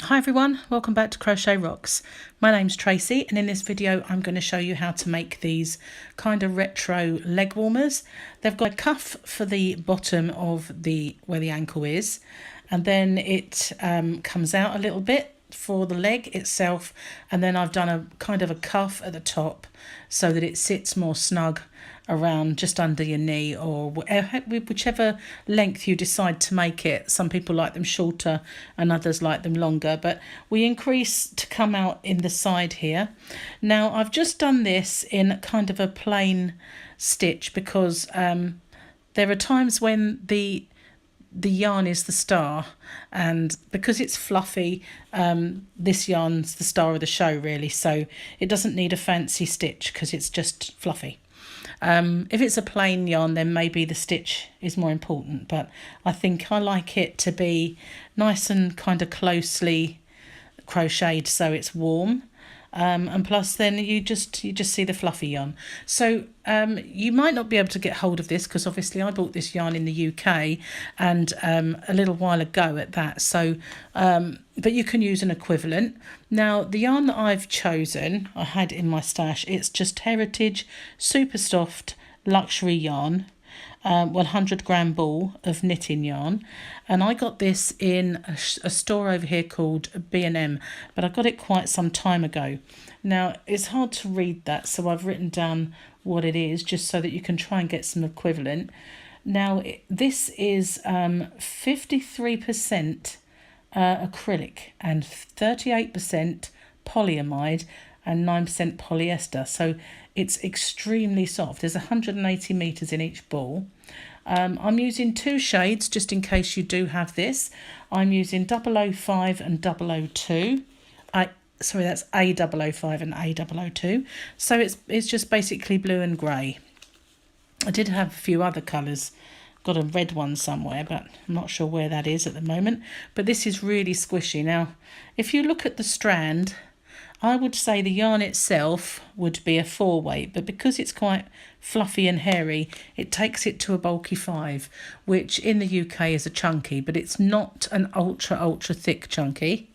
Hi everyone, welcome back to Crochet Rocks. My name's Tracy and in this video I'm going to show you how to make these kind of retro leg warmers. They've got a cuff for the bottom of where the ankle is, and then it comes out a little bit for the leg itself, and then I've done a kind of a cuff at the top so that it sits more snug around just under your knee, or whichever length you decide to make it. Some people like them shorter and others like them longer, but we increase to come out in the side here. Now I've just done this in kind of a plain stitch because there are times when the yarn is the star, and because it's fluffy, this yarn's the star of the show really, so it doesn't need a fancy stitch because it's just fluffy. If it's a plain yarn, then maybe the stitch is more important, but I think I like it to be nice and kind of closely crocheted so it's warm. And plus then you just see the fluffy yarn. So you might not be able to get hold of this because obviously I bought this yarn in the UK and a little while ago at that, so but you can use an equivalent. Now the yarn that I've chosen, I had in my stash, it's just Heritage Super Soft Luxury Yarn, 100-gram ball of knitting yarn, and I got this in a store over here called B&M, but I got it quite some time ago. Now it's hard to read that, so I've written down what it is just so that you can try and get some equivalent. Now this is 53% acrylic and 38% polyamide and 9% polyester, so it's extremely soft. There's 180 meters in each ball. I'm using two shades just in case you do have this. I'm using 005 and 002. Sorry, that's A005 and A002. So it's just basically blue and grey. I did have a few other colours. Got a red one somewhere, but I'm not sure where that is at the moment. But this is really squishy. Now, if you look at the strand, I would say the yarn itself would be a 4 weight, but because it's quite fluffy and hairy, it takes it to a bulky 5, which in the UK is a chunky, but it's not an ultra thick chunky.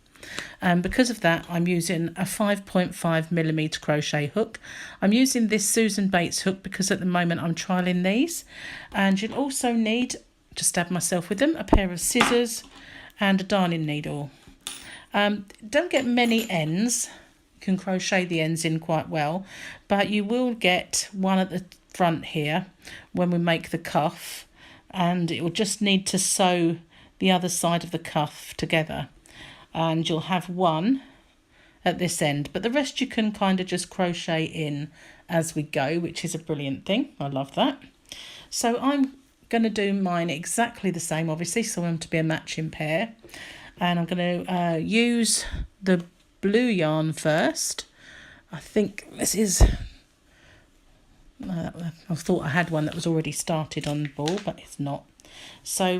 And because of that, I'm using a 5.5mm crochet hook. I'm using this Susan Bates hook because at the moment I'm trialing these. And you'll also need, just stab myself with them, a pair of scissors and a darning needle. Don't get many ends. Can crochet the ends in quite well, but you will get one at the front here when we make the cuff, and it will just need to sew the other side of the cuff together, and you'll have one at this end, but the rest you can kind of just crochet in as we go, which is a brilliant thing. I love that. So I'm going to do mine exactly the same, obviously, so I want to be a matching pair, and I'm going to use the blue yarn first. I think this is, I thought I had one that was already started on the ball, but it's not. So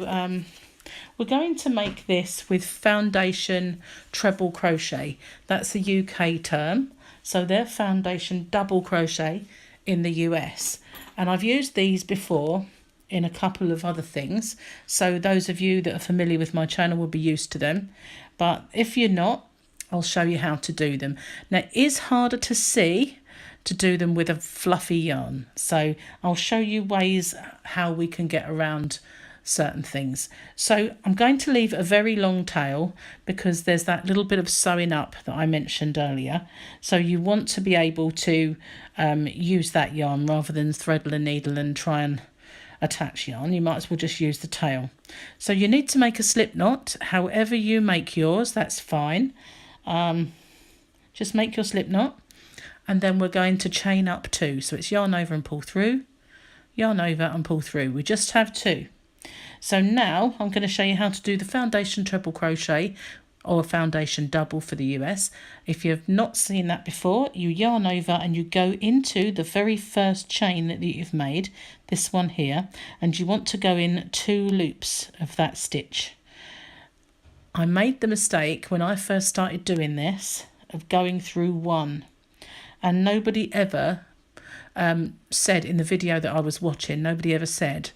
we're going to make this with foundation treble crochet. That's a UK term, so they're foundation double crochet in the US, and I've used these before in a couple of other things, so those of you that are familiar with my channel will be used to them, but if you're not, I'll show you how to do them. Now it is harder to see to do them with a fluffy yarn, so I'll show you ways how we can get around certain things. So I'm going to leave a very long tail because there's that little bit of sewing up that I mentioned earlier, so you want to be able to use that yarn rather than thread a needle and try and attach yarn. You might as well just use the tail. So you need to make a slip knot. However you make yours, that's fine. Just make your slip knot, and then we're going to chain up 2. So it's yarn over and pull through, yarn over and pull through. We just have 2. So now I'm going to show you how to do the foundation treble crochet or foundation double for the US. If you've not seen that before, you yarn over and you go into the very first chain that you've made, this one here, and you want to go in 2 loops of that stitch. I made the mistake when I first started doing this of going through 1, and nobody ever said in the video that I was watching, nobody ever said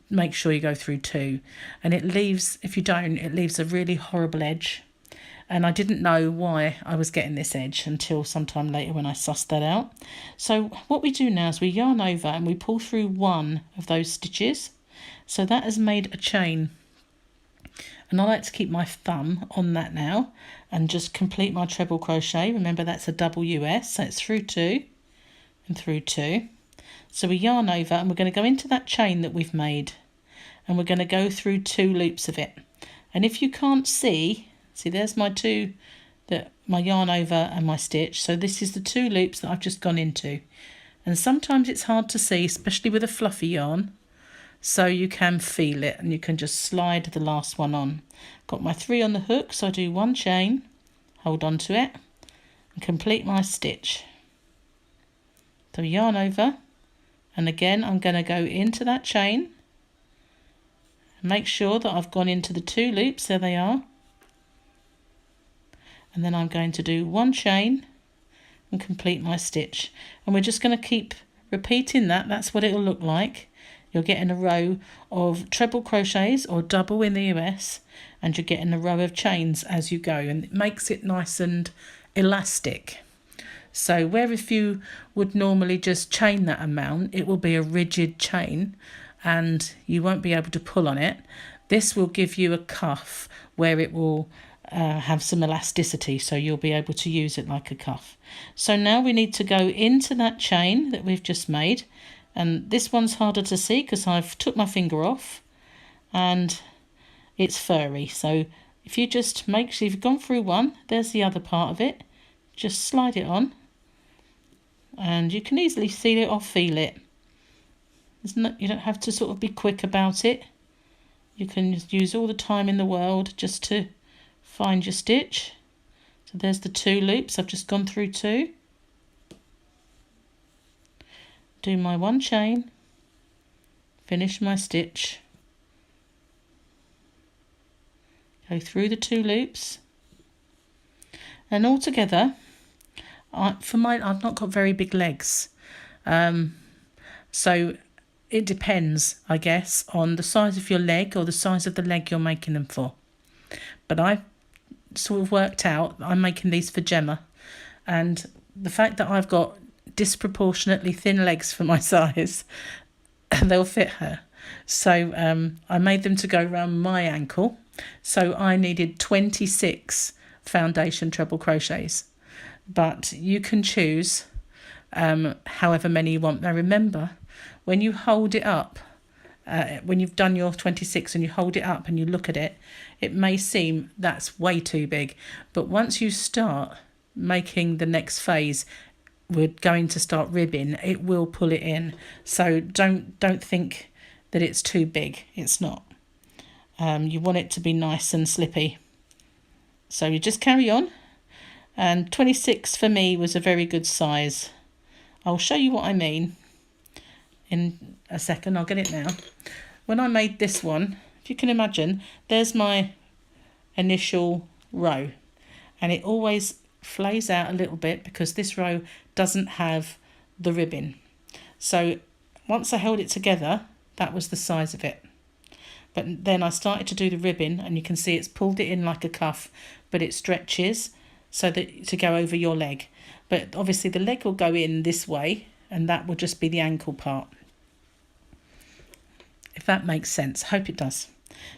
make sure you go through 2, and it leaves, if you don't, it leaves a really horrible edge, and I didn't know why I was getting this edge until sometime later when I sussed that out. So what we do now is we yarn over and we pull through one of those stitches. So that has made a chain, and I like to keep my thumb on that now and just complete my treble crochet. Remember, that's a double US, so it's through 2 and through 2. So we yarn over and we're going to go into that chain that we've made, and we're going to go through 2 loops of it. And if you can't see there's my my yarn over and my stitch. So this is the 2 loops that I've just gone into. And sometimes it's hard to see, especially with a fluffy yarn. So you can feel it and you can just slide the last one on. Got my 3 on the hook, so I do 1 chain, hold on to it, and complete my stitch. So yarn over, and again I'm going to go into that chain. Make sure that I've gone into the 2 loops, there they are. And then I'm going to do 1 chain and complete my stitch. And we're just going to keep repeating that. That's what it'll look like. You're getting a row of treble crochets or double in the US, and you're getting a row of chains as you go, and it makes it nice and elastic. So where if you would normally just chain that amount, it will be a rigid chain and you won't be able to pull on it. This will give you a cuff where it will have some elasticity, so you'll be able to use it like a cuff. So now we need to go into that chain that we've just made, and this one's harder to see because I've took my finger off and it's furry. So if you just make sure you've gone through one, there's the other part of it, just slide it on and you can easily seal it or feel it. You don't have to sort of be quick about it. You can just use all the time in the world just to find your stitch. So there's the 2 loops. I've just gone through 2. Do my 1 chain, finish my stitch, go through the 2 loops, and all together, for mine, I've not got very big legs, so it depends, I guess, on the size of your leg or the size of the leg you're making them for. But I sort of worked out I'm making these for Gemma, and the fact that I've got disproportionately thin legs for my size, they'll fit her. So I made them to go around my ankle, so I needed 26 foundation treble crochets, but you can choose however many you want. Now remember, when you hold it up, when you've done your 26 and you hold it up and you look at it, it may seem that's way too big, but once you start making the next phase, we're going to start ribbing, it will pull it in. So don't think that it's too big. It's not. You want it to be nice and slippy. So you just carry on. And 26 for me was a very good size. I'll show you what I mean in a second. I'll get it now. When I made this one, if you can imagine, there's my initial row, and it always flays out a little bit because this row doesn't have the ribbing. So once I held it together, that was the size of it. But then I started to do the ribbing, and you can see it's pulled it in like a cuff, but it stretches so that to go over your leg. But obviously the leg will go in this way, and that will just be the ankle part. If that makes sense, hope it does.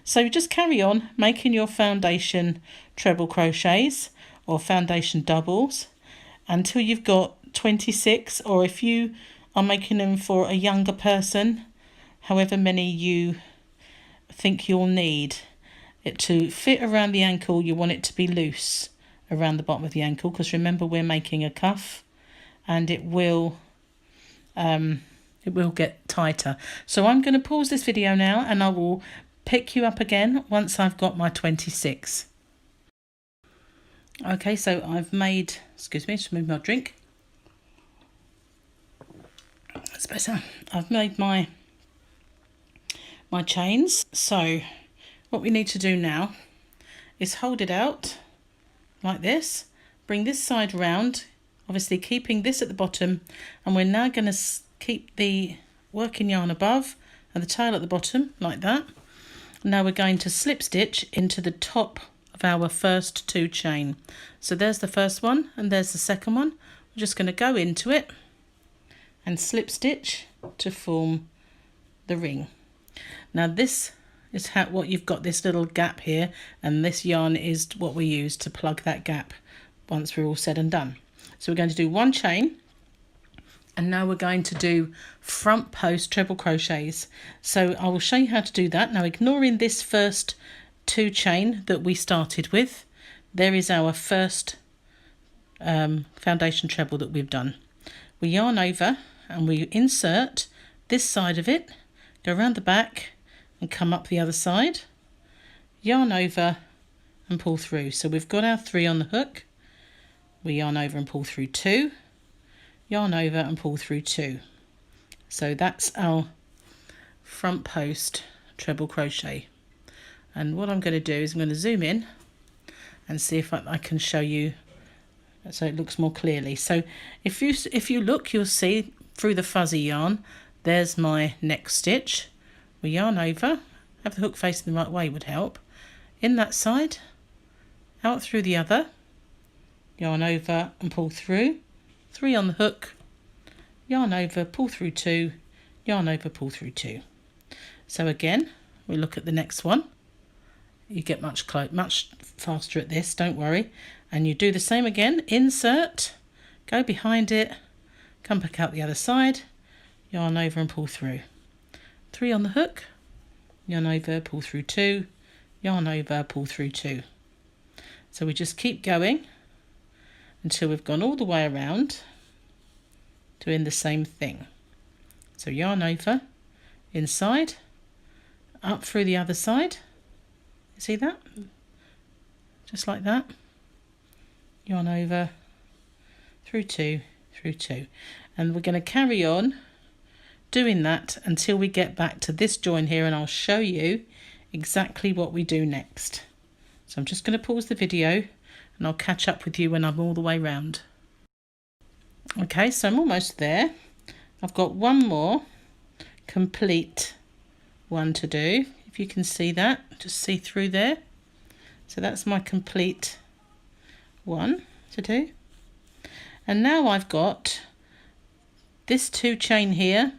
So just carry on making your foundation treble crochets or foundation doubles until you've got 26, or if you are making them for a younger person, however many you think you'll need. It to fit around the ankle, you want it to be loose around the bottom of the ankle, because remember we're making a cuff and it will get tighter. So I'm going to pause this video now and I will pick you up again once I've got my 26. Okay, so I've made, excuse me, just move my drink. That's better. I've made my chains. So what we need to do now is hold it out like this, bring this side round, obviously keeping this at the bottom, and we're now going to keep the working yarn above and the tail at the bottom like that. Now we're going to slip stitch into the top of our first 2 chain. So there's the first one and there's the second one. We're just going to go into it and slip stitch to form the ring. Now this is what you've got, this little gap here, and this yarn is what we use to plug that gap once we're all said and done. So we're going to do 1 chain, and now we're going to do front post treble crochets. So I will show you how to do that. Now, ignoring this first 2 chain that we started with, there is our first foundation treble that we've done. We yarn over and we insert this side of it, go around the back and come up the other side, yarn over and pull through. So we've got our 3 on the hook, we yarn over and pull through 2, yarn over and pull through 2. So that's our front post treble crochet. And what I'm going to do is I'm going to zoom in and see if I can show you so it looks more clearly. So if you look, you'll see through the fuzzy yarn, there's my next stitch. We yarn over, have the hook facing the right way would help, in that side, out through the other, yarn over and pull through, 3 on the hook, yarn over, pull through 2, yarn over, pull through 2. So again, we look at the next one. You get much faster at this, don't worry. And you do the same again, insert, go behind it, come back out the other side, yarn over and pull through. 3 on the hook, yarn over, pull through 2, yarn over, pull through 2. So we just keep going until we've gone all the way around, doing the same thing. So yarn over, inside, up through the other side. You see that? Just like that. Yarn over, through 2, through 2. And we're going to carry on doing that until we get back to this join here, and I'll show you exactly what we do next. So I'm just going to pause the video and I'll catch up with you when I'm all the way round. Okay, so I'm almost there. I've got one more complete one to do. If you can see that, just see through there. So that's my complete one to do. And now I've got this 2 chain here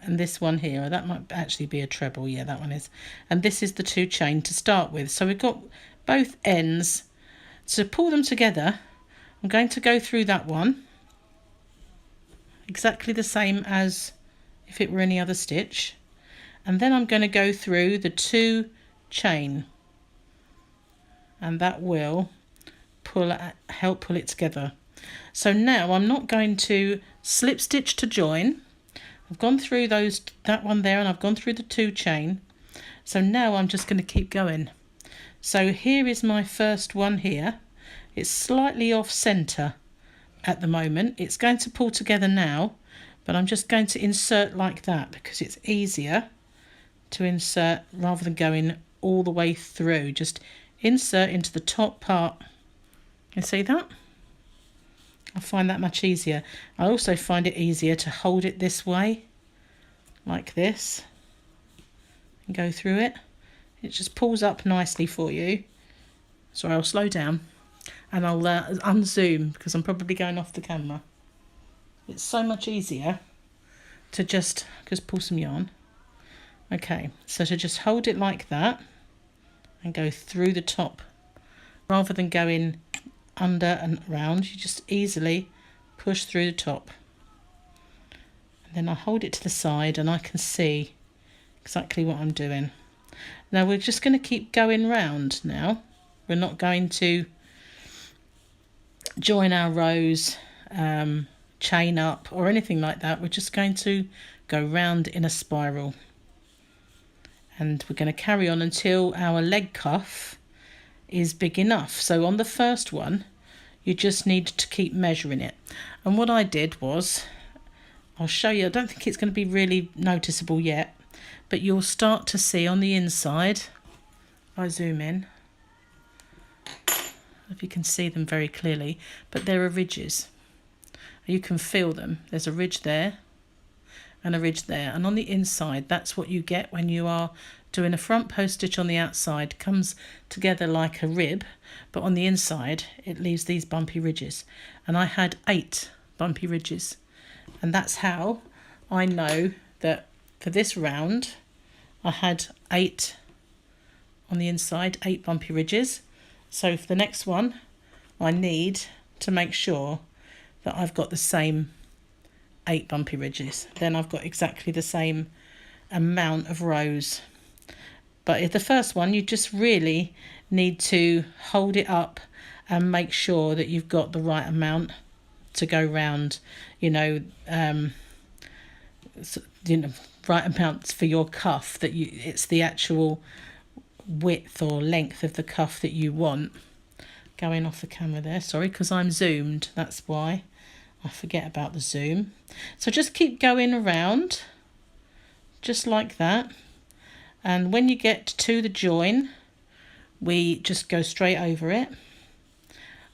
and this one here. That might actually be a treble, yeah, that one is. And this is the 2 chain to start with. So we've got both ends. To pull them together, I'm going to go through that one exactly the same as if it were any other stitch, and then I'm going to go through the 2 chain, and that will help pull it together. So now I'm not going to slip stitch to join. I've gone through that one there, and I've gone through the 2 chain. So now I'm just going to keep going. So here is my first one here. It's slightly off center at the moment. It's going to pull together now, but I'm just going to insert like that because it's easier to insert rather than going all the way through. Just insert into the top part. You see that? I find that much easier. I also find it easier to hold it this way, like this, and go through it. It just pulls up nicely for you. Sorry, I'll slow down and I'll unzoom because I'm probably going off the camera. It's so much easier to just pull some yarn. Okay, so to just hold it like that and go through the top rather than going under and round, you just easily push through the top. And then I hold it to the side and I can see exactly what I'm doing. Now we're just going to keep going round now. We're not going to join our rows, chain up or anything like that. We're just going to go round in a spiral. And we're going to carry on until our leg cuff is big enough. So on the first one, you just need to keep measuring it. And what I did was, I'll show you, I don't think it's going to be really noticeable yet, but you'll start to see on the inside, I zoom in, if you can see them very clearly, but there are ridges. You can feel them. There's a ridge there, and a ridge there, and on the inside that's what you get when you are doing a front post stitch. On the outside comes together like a rib, but on the inside it leaves these bumpy ridges, and I had 8 bumpy ridges, and that's how I know that for this round I had 8 on the inside, 8 bumpy ridges. So for the next one I need to make sure that I've got the same 8 bumpy ridges. Then I've got exactly the same amount of rows. But if the first one, you just really need to hold it up and make sure that you've got the right amount to go round, right amounts for your cuff, that it's the actual width or length of the cuff that you want. Going off the camera there, sorry, because I'm zoomed, that's why I forget about the zoom. So just keep going around just like that, and when you get to the join we just go straight over it.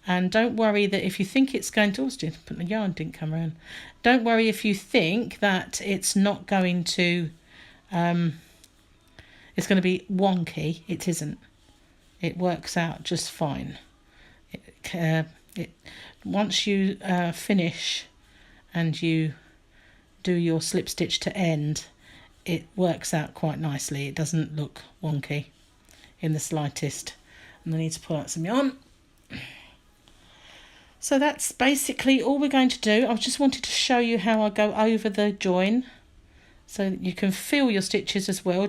And don't worry that if you think it's going to, but the yarn didn't come around. Don't worry if you think that it's not going to it's going to be wonky. It isn't. It works out just fine. Once you finish and you do your slip stitch to end, it works out quite nicely. It doesn't look wonky in the slightest. And I need to pull out some yarn. So that's basically all we're going to do. I just wanted to show you how I go over the join so that you can feel your stitches as well.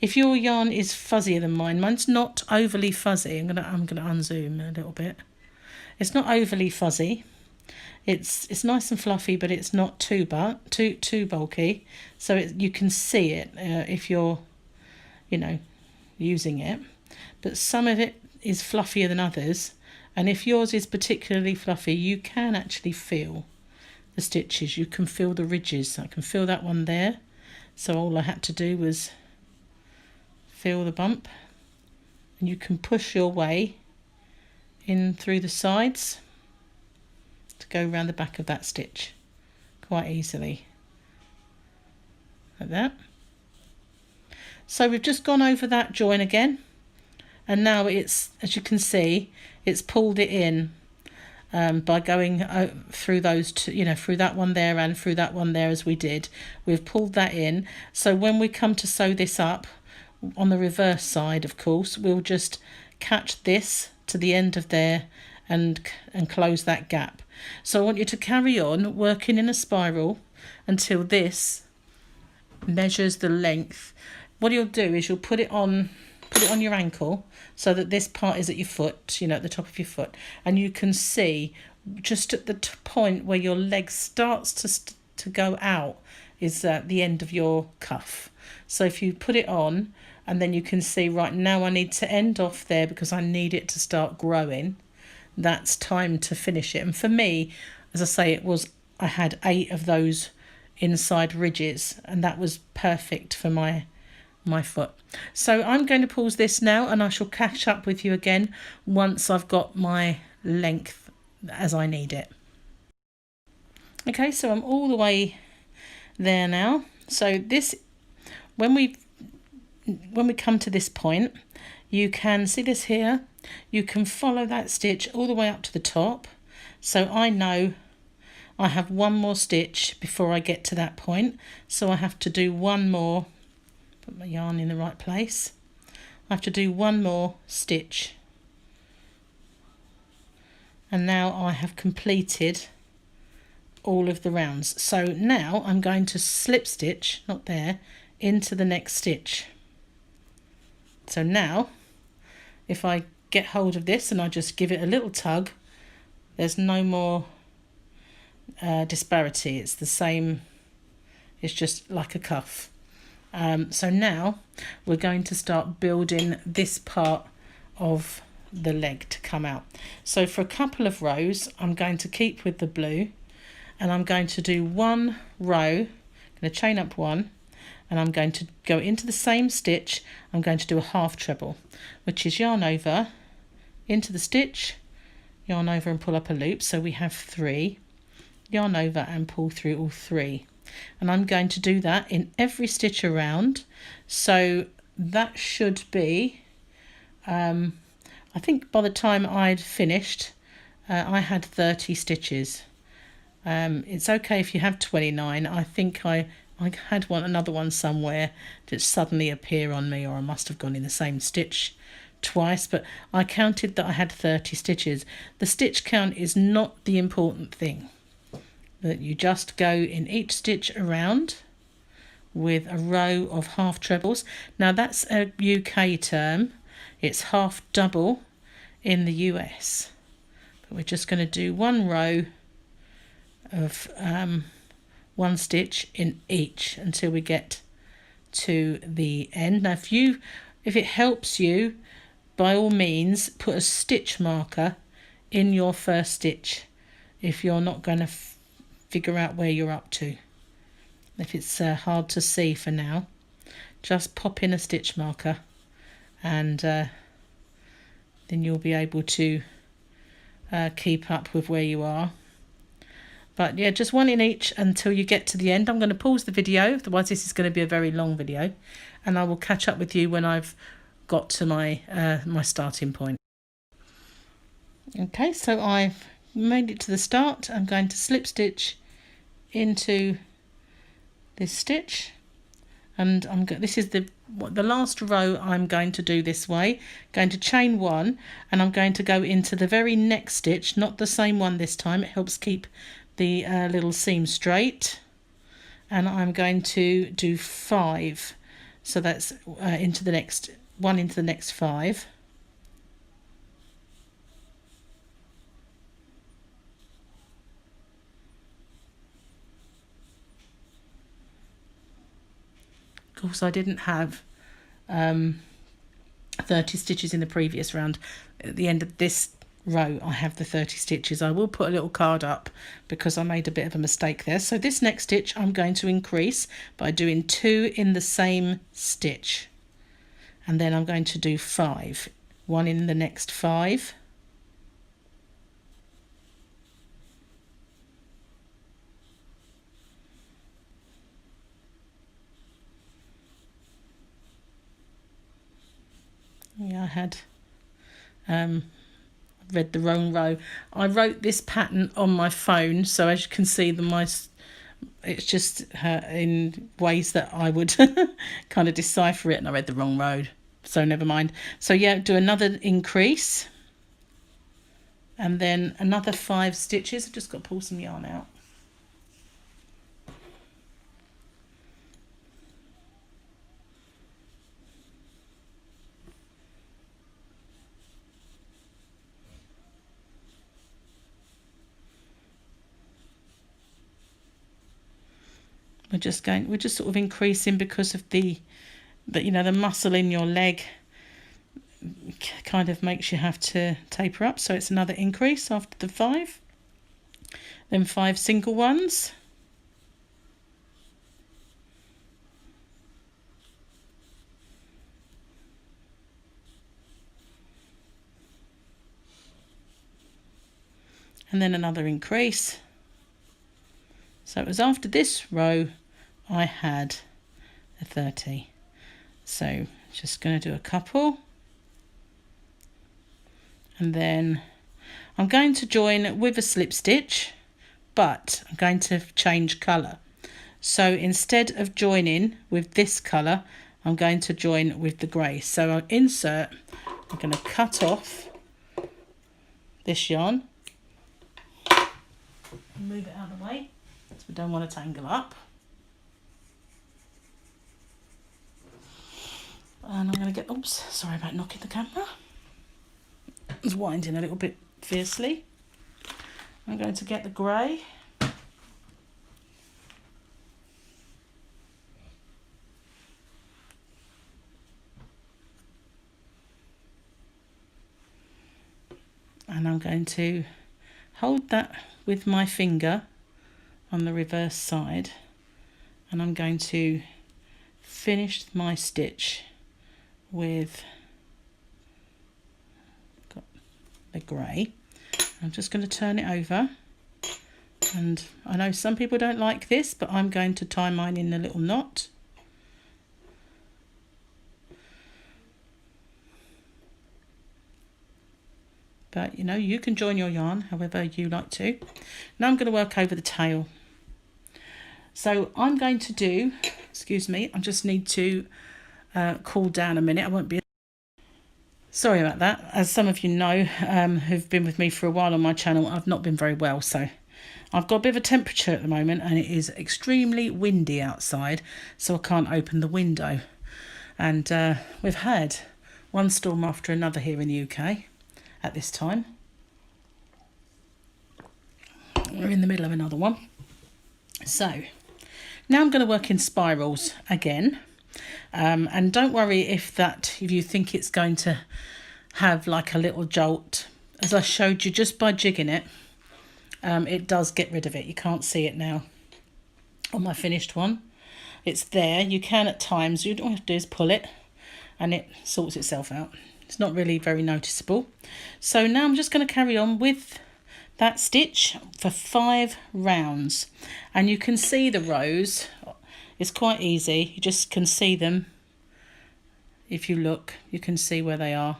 If your yarn is fuzzier than mine, mine's not overly fuzzy. I'm gonna unzoom a little bit. It's not overly fuzzy. It's nice and fluffy, but it's not too bulky. So you can see it if you're, using it. But some of it is fluffier than others. And if yours is particularly fluffy, you can actually feel the stitches. You can feel the ridges. I can feel that one there. So all I had to do was feel the bump. And you can push your way in through the sides to go around the back of that stitch quite easily. Like that. So we've just gone over that join again. And now it's, as you can see, it's pulled it in by going through those two, through that one there and through that one there as we did. We've pulled that in. So when we come to sew this up on the reverse side, of course, we'll just catch this to the end of there and close that gap. So I want you to carry on working in a spiral until this measures the length. What you'll do is you'll put it on your ankle so that this part is at your foot, at the top of your foot, and you can see just at the point where your leg starts to go out is at the end of your cuff. So if you put it on, and then you can see right now I need to end off there because I need it to start growing. That's time to finish it. And for me, as I say, I had 8 of those inside ridges, and that was perfect for my foot. So I'm going to pause this now, and I shall catch up with you again once I've got my length as I need it. Okay, so I'm all the way there now. So this, when we come to this point, you can see this here. You can follow that stitch all the way up to the top. So I know I have one more stitch before I get to that point. So I have to do one more. Put my yarn in the right place. I have to do one more stitch, and now I have completed all of the rounds. So now I'm going to slip stitch, not there, into the next stitch. So now if I get hold of this and I just give it a little tug, there's no more disparity. It's the same, it's just like a cuff. So now we're going to start building this part of the leg to come out. So for a couple of rows I'm going to keep with the blue, and I'm going to do one row, I'm going to chain up one, and I'm going to go into the same stitch. I'm going to do a half treble, which is yarn over into the stitch, yarn over and pull up a loop. So we have 3, yarn over and pull through all 3. and I'm going to do that in every stitch around. So that should be, I think by the time I'd finished, I had 30 stitches. It's okay if you have 29. I think I had another one somewhere that suddenly appear on me, or I must have gone in the same stitch twice, but I counted that I had 30 stitches. The stitch count is not the important thing. That you just go in each stitch around with a row of half trebles. Now that's a UK term. It's half double in the US. But we're just going to do one row of one stitch in each until we get to the end. Now if it helps you, by all means put a stitch marker in your first stitch if you're not going to figure out where you're up to. If it's hard to see for now, just pop in a stitch marker, and then you'll be able to keep up with where you are. But yeah, just one in each until you get to the end. I'm going to pause the video, otherwise this is going to be a very long video, and I will catch up with you when I've got to my my starting point. Okay, so I've made it to the start. I'm going to slip stitch into this stitch, and this is the last row. I'm going to do this way, going to chain one, and I'm going to go into the very next stitch, not the same one this time. It helps keep the little seam straight, and I'm going to do 5, so that's into the next 5. Of course, I didn't have 30 stitches in the previous round. At the end of this row I have the 30 stitches. I will put a little card up because I made a bit of a mistake there. So this next stitch I'm going to increase by doing 2 in the same stitch, and then I'm going to do 5, 1 in the next 5, yeah, I had read the wrong row. I wrote this pattern on my phone, so as you can see it's just in ways that I would kind of decipher it, and I read the wrong row, so never mind. So yeah, do another increase and then another 5 stitches. I've just got to pull some yarn out. We're just sort of increasing because of the muscle in your leg kind of makes you have to taper up. So it's another increase after the 5, then 5 single ones, and then another increase. So it was after this row I had a 30. So just going to do a couple, and then I'm going to join with a slip stitch, but I'm going to change colour. So instead of joining with this colour, I'm going to join with the grey. So I'll insert, I'm going to cut off this yarn, move it out of the way because we don't want to tangle up. And I'm going to get, oops, sorry about knocking the camera. It's winding a little bit fiercely. I'm going to get the grey. And I'm going to hold that with my finger on the reverse side, and I'm going to finish my stitch with the grey. I'm just going to turn it over And I know some people don't like this, but I'm going to tie mine in a little knot. But you know, you can join your yarn however you like to. Now I'm going to work over the tail. So I'm going to do, excuse me, I just need to cool down a minute. I won't be... Sorry about that. As some of you know, who've been with me for a while on my channel, I've not been very well. So I've got a bit of a temperature at the moment and it is extremely windy outside. So I can't open the window. And we've had one storm after another here in the UK at this time. We're in the middle of another one. So now I'm going to work in spirals again. And don't worry if you think it's going to have like a little jolt. As I showed you, just by jigging it, it does get rid of it. You can't see it now on my finished one. It's there. You can at times, all you have to do is pull it and it sorts itself out. It's not really very noticeable. So now I'm just going to carry on with that stitch for 5 rounds. And you can see the rows. It's quite easy. You just can see them. If you look, you can see where they are.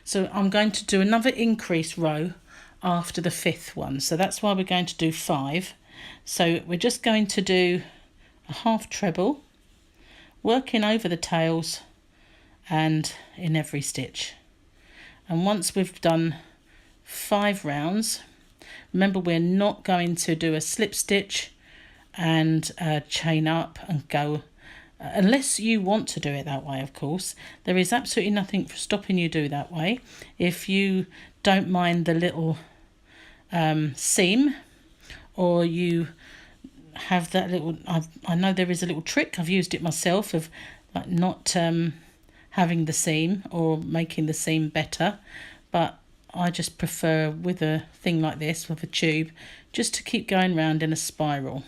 So I'm going to do another increase row after the 5th one. So that's why we're going to do 5. So we're just going to do a half treble, working over the tails and in every stitch. And once we've done 5 rounds, remember we're not going to do a slip stitch and chain up and go, unless you want to do it that way, of course. There is absolutely nothing stopping you do that way. If you don't mind the little seam, or you have that little, I know there is a little trick, I've used it myself, of like not having the seam or making the seam better, but I just prefer with a thing like this, with a tube, just to keep going round in a spiral.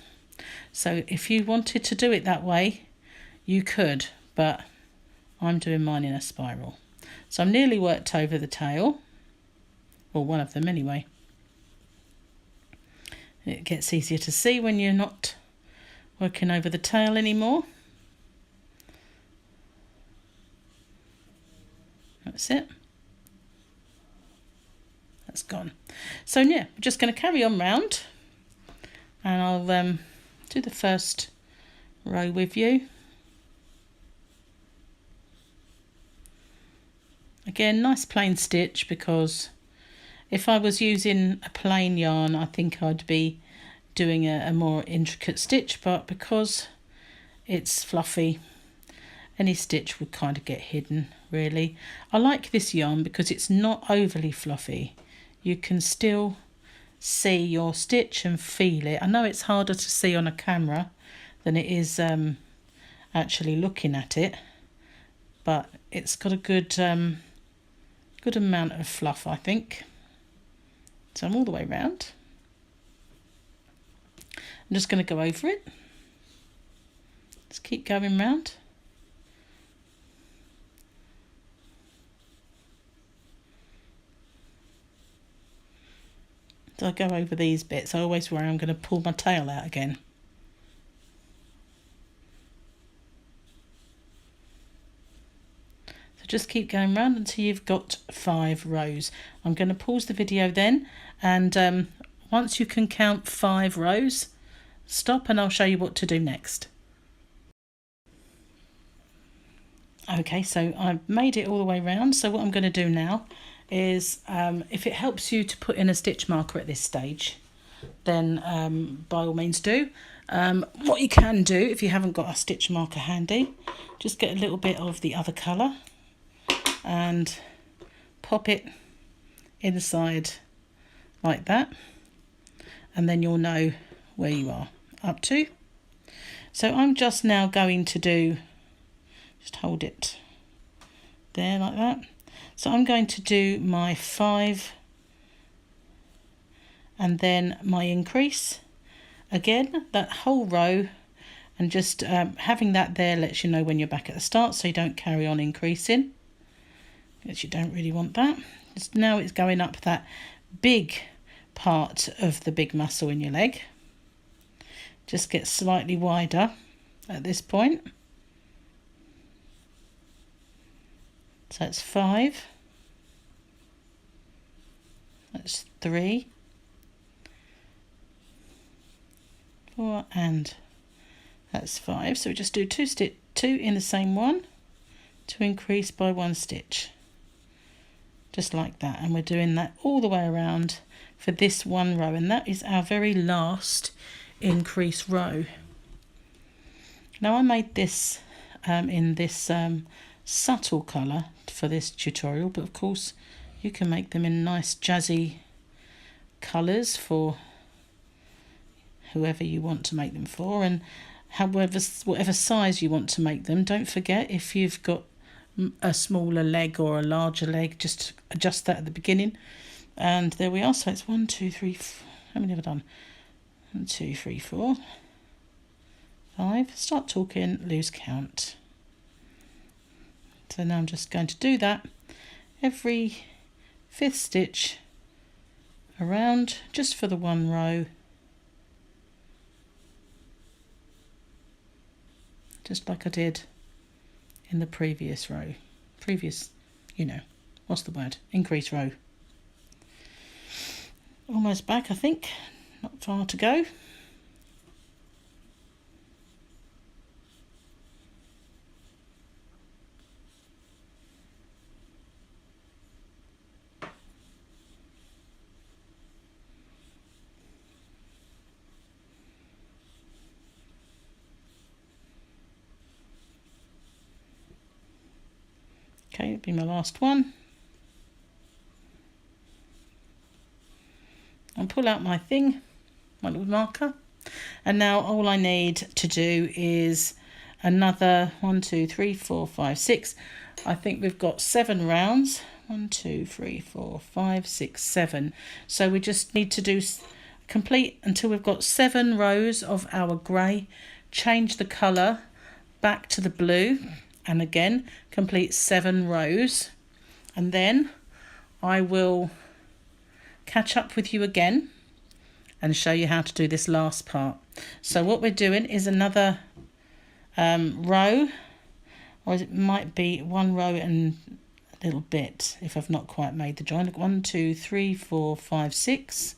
So if you wanted to do it that way, you could, but I'm doing mine in a spiral. So I'm nearly worked over the tail, or one of them anyway. It gets easier to see when you're not working over the tail anymore. That's it. That's gone. So yeah, we're just going to carry on round, and I'll do the first row with you. Again, nice plain stitch, because if I was using a plain yarn, I think I'd be doing a more intricate stitch, but because it's fluffy, any stitch would kind of get hidden, really. I like this yarn because it's not overly fluffy. You can still see your stitch and feel it. I know it's harder to see on a camera than it is actually looking at it, but it's got a good good amount of fluff, I think. So I'm all the way round. I'm just going to go over it. Just keep going round. So I go over these bits. I always worry I'm going to pull my tail out again. So just keep going round until you've got 5 rows. I'm going to pause the video then, and once you can count 5 rows, stop and I'll show you what to do next. Okay, so I've made it all the way round. So what I'm going to do now is, if it helps you to put in a stitch marker at this stage, then by all means do. What you can do, if you haven't got a stitch marker handy, just get a little bit of the other colour and pop it inside like that, and then you'll know where you are up to. So I'm just now going to do, just hold it there like that. So I'm going to do my 5 and then my increase again, that whole row, and just having that there lets you know when you're back at the start, so you don't carry on increasing, because you don't really want that. Just now it's going up that big part of the big muscle in your leg. just get slightly wider at this point. So it's 5, that's 3, 4, and that's 5. So we just do 2 in the same one to increase by 1 stitch, just like that. And we're doing that all the way around for this one row, and that is our very last increase row. Now I made this in this subtle colour for this tutorial, but of course you can make them in nice jazzy colours for whoever you want to make them for, and whatever size you want to make them. Don't forget, if you've got a smaller leg or a larger leg, just adjust that at the beginning. And there we are. So it's 1, 2, 3, 4. How many have I done? 1, 2, 3, 4, 5. Start talking, lose count. So now I'm just going to do that every 5th stitch around, just for the one row, just like I did in the previous row. You know, what's the word? Increase row. Almost back, I think. Not far to go. Okay, it'll be my last one. And pull out my thing, my little marker. And now all I need to do is another 1, 2, 3, 4, 5, 6. I think we've got 7 rounds. 1, 2, 3, 4, 5, 6, 7. So we just need to do complete until we've got 7 rows of our grey. Change the colour back to the blue. And again, complete 7 rows, and then I will catch up with you again and show you how to do this last part. So what we're doing is another row, or it might be 1 row and a little bit if I've not quite made the join. 1, 2, 3, 4, 5, 6.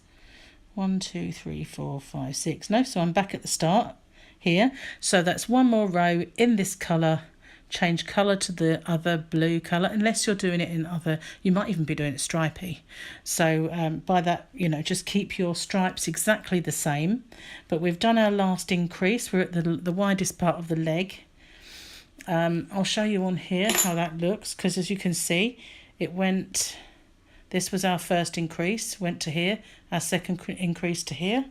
1, 2, 3, 4, 5, 6. No, so I'm back at the start here. So that's 1 more row in this colour. Change colour to the other blue colour, unless you're doing it in other, you might even be doing it stripy. So by that, you know, just keep your stripes exactly the same. But we've done our last increase. We're at the widest part of the leg. I'll show you on here how that looks, because as you can see, it went, this was our first increase, went to here, our second increase to here,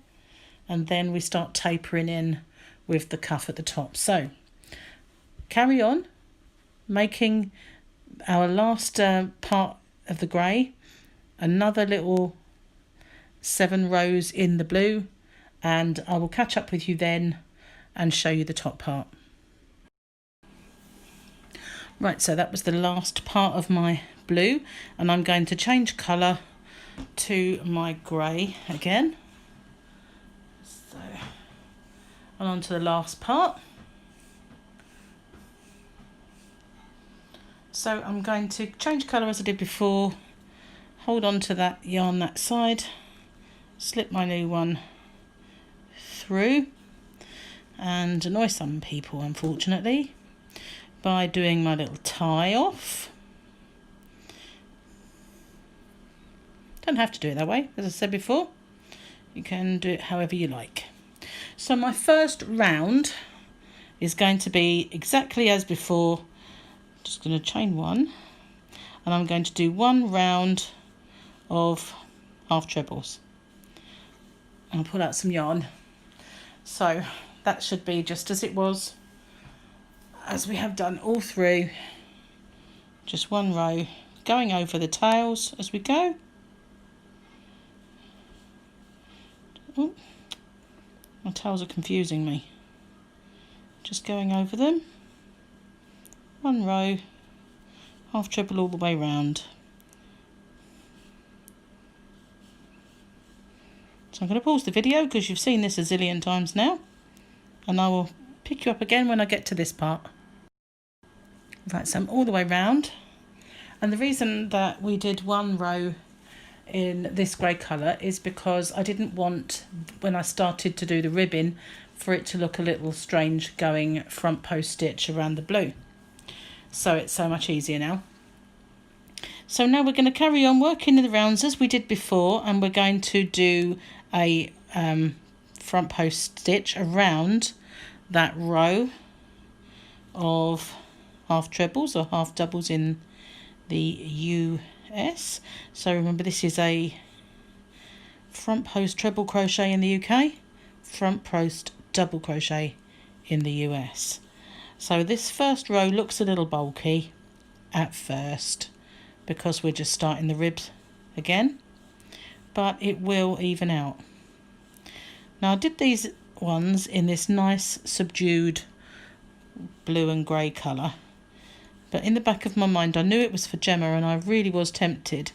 and then we start tapering in with the cuff at the top. So carry on making our last part of the grey, another little 7 rows in the blue, and I will catch up with you then and show you the top part. Right, so that was the last part of my blue, and I'm going to change colour to my grey again. So, and on to the last part. So I'm going to change colour as I did before, hold on to that yarn that side, slip my new one through, and annoy some people unfortunately by doing my little tie off. Don't have to do it that way, as I said before, you can do it however you like. So my first round is going to be exactly as before. Just going to chain 1, and I'm going to do 1 round of half trebles. I'll pull out some yarn. So that should be just as it was, as we have done all through. Just 1 row, going over the tails as we go. Oh, my tails are confusing me. Just going over them. 1 row, half treble all the way round. So I'm going to pause the video because you've seen this a zillion times now. and I will pick you up again when I get to this part. Right, so I'm all the way round, and the reason that we did one row in this grey colour is because I didn't want, when I started to do the ribbing, for it to look a little strange going front post stitch around the blue. So it's so much easier now. So now we're going to carry on working in the rounds as we did before, and we're going to do a front post stitch around that row of half trebles or half doubles in the US. So remember, this is a front post treble crochet in the UK, front post double crochet in the US. So this first row looks a little bulky at first because we're just starting the ribs again, but it will even out. Now I did these ones in this nice subdued blue and grey colour, but in the back of my mind I knew it was for Gemma, and I really was tempted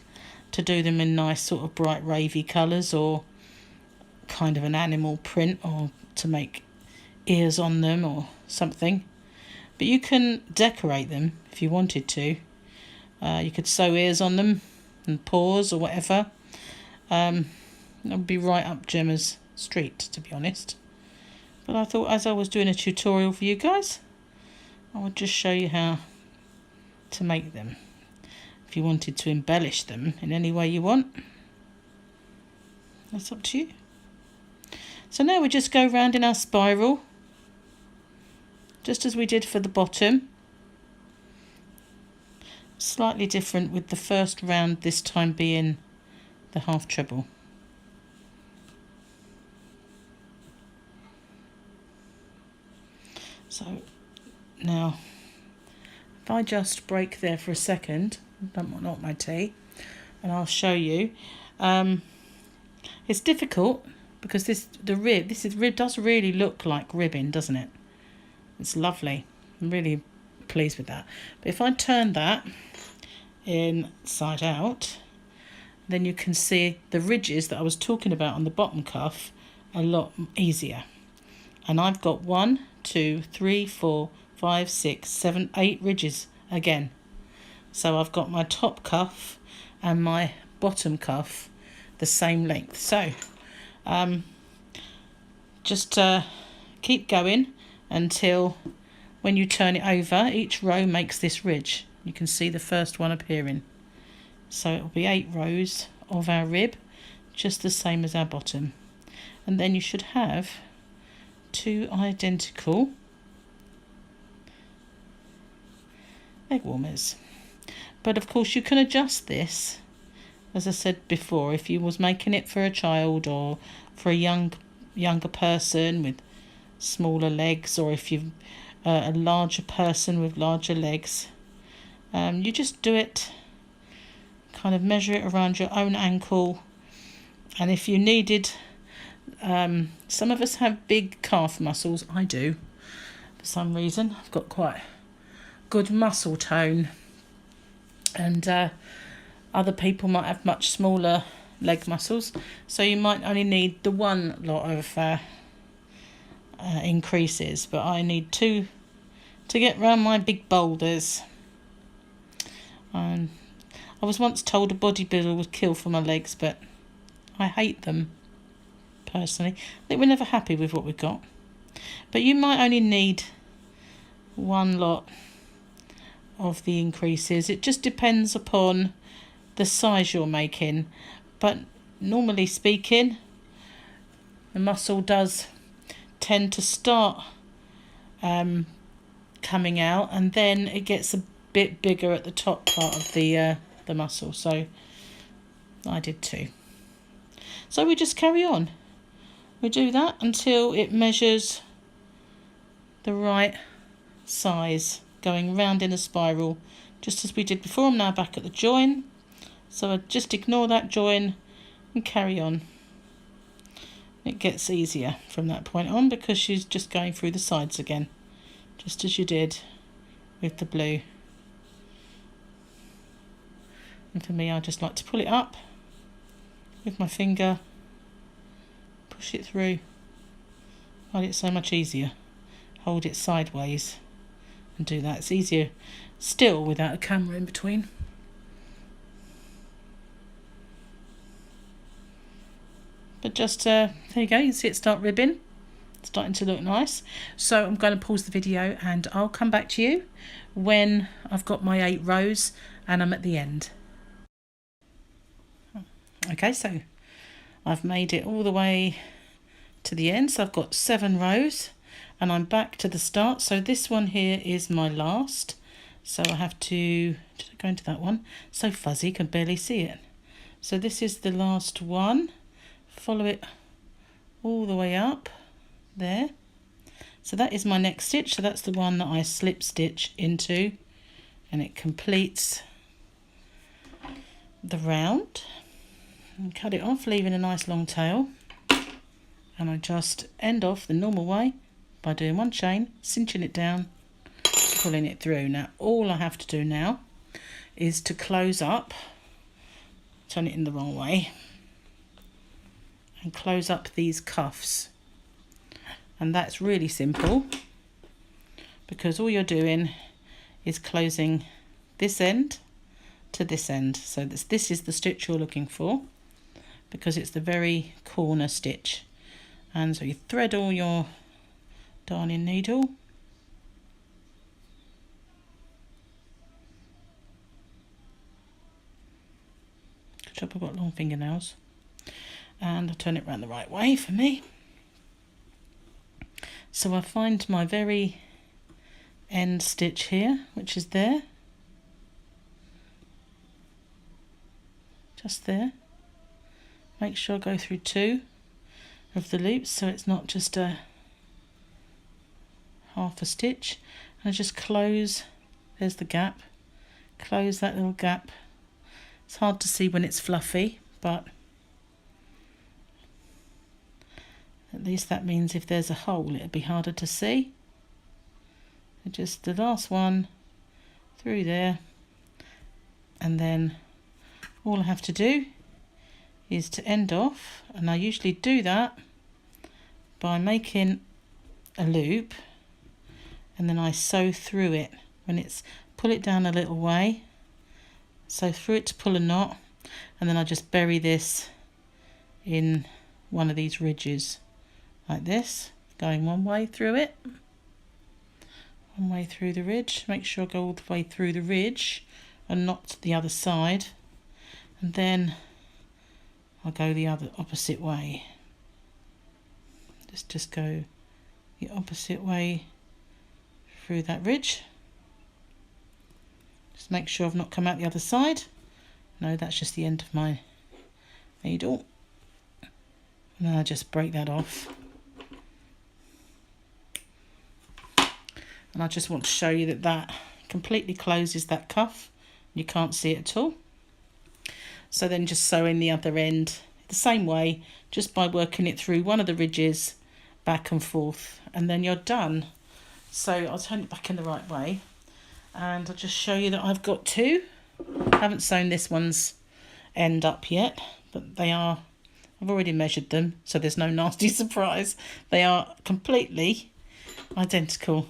to do them in nice sort of bright ravey colours or kind of an animal print, or to make ears on them or something. But you can decorate them if you wanted to. You could sew ears on them and paws or whatever. That would be right up Gemma's street, to be honest. But I thought, as I was doing a tutorial for you guys, I would just show you how to make them. If you wanted to embellish them in any way you want, that's up to you. So now we just go round in our spiral, just as we did for the bottom. Slightly different with the first round this time being the half treble. So now if I just break there for a second, don't knock my tea, and I'll show you. It's difficult because the rib does really look like ribbing, doesn't it? It's lovely. I'm really pleased with that. But if I turn that inside out, then you can see the ridges that I was talking about on the bottom cuff a lot easier. And I've got 1, 2, 3, 4, 5, 6, 7, 8 ridges again. So I've got my top cuff and my bottom cuff the same length. So just keep going until when you turn it over, each row makes this ridge. You can see the first one appearing. So it will be 8 rows of our rib, just the same as our bottom. And then you should have 2 identical leg warmers. But of course you can adjust this, as I said before, if you was making it for a child or for a younger person with smaller legs, or if you're a larger person with larger legs, you just do it, kind of measure it around your own ankle. And if you needed, some of us have big calf muscles. I do, for some reason. I've got quite good muscle tone, and other people might have much smaller leg muscles, so you might only need the one lot of increases, but I need 2 to get round my big boulders. I was once told a bodybuilder would kill for my legs, but I hate them personally. I think we're never happy with what we've got. But you might only need 1 lot of the increases. It just depends upon the size you're making, but normally speaking, the muscle does tend to start coming out, and then it gets a bit bigger at the top part of the muscle. So I did too. So we just carry on. We do that until it measures the right size, going round in a spiral, just as we did before. I'm now back at the join, so I just ignore that join and carry on. It gets easier from that point on because she's just going through the sides again, just as you did with the blue. And for me, I just like to pull it up with my finger, push it through, find it so much easier. Hold it sideways and do that. It's easier still without a camera in between. But just there you go, you can see it start ribbing. It's starting to look nice. So I'm going to pause the video and I'll come back to you when I've got my 8 rows and I'm at the end. Okay, so I've made it all the way to the end, so I've got 7 rows and I'm back to the start. So this one here is my last, so I have to go into that one. So fuzzy, can barely see it. So this is the last one. Follow it all the way up there. So that is my next stitch, so that's the one that I slip stitch into, and it completes the round. And cut it off, leaving a nice long tail, and I just end off the normal way by doing 1 chain, cinching it down, pulling it through. Now all I have to do now is to close up, turn it in the wrong way, and close up these cuffs. And that's really simple, because all you're doing is closing this end to this end. So this is the stitch you're looking for, because it's the very corner stitch. And so you thread all your darning needle, good job I've got long fingernails, and I'll turn it around the right way for me. So I find my very end stitch here, which is there, just there. Make sure I go through 2 of the loops so it's not just a half a stitch, and I just close, there's the gap, close that little gap. It's hard to see when it's fluffy, but at least that means if there's a hole it'll be harder to see. So just the last one through there, and then all I have to do is to end off, and I usually do that by making a loop and then I sew through it. When it's, pull it down a little way, sew through it to pull a knot, and then I just bury this in one of these ridges like this, going one way through it, one way through the ridge. Make sure I go all the way through the ridge and not the other side, and then I'll go the other opposite way. Just go the opposite way through that ridge. Just make sure I've not come out the other side. No, that's just the end of my needle. And then I just break that off. And I just want to show you that that completely closes that cuff. You can't see it at all. So then just sew in the other end the same way, just by working it through one of the ridges back and forth, and then you're done. So I'll turn it back in the right way and I'll just show you that I've got 2. I haven't sewn this one's end up yet, but they are, I've already measured them, so there's no nasty surprise. They are completely identical,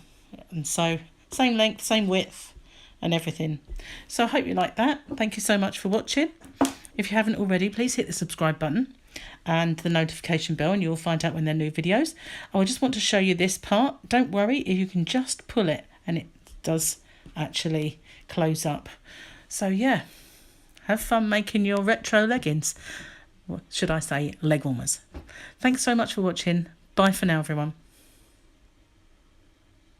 and so same length, same width and everything. So I hope you like that. Thank you so much for watching. If you haven't already, please hit the subscribe button and the notification bell, and you'll find out when there are new videos. I just want to show you this part. Don't worry, if you can just pull it, and it does actually close up. So yeah, have fun making your retro leggings. What should I say? Leg warmers. Thanks so much for watching. Bye for now, everyone.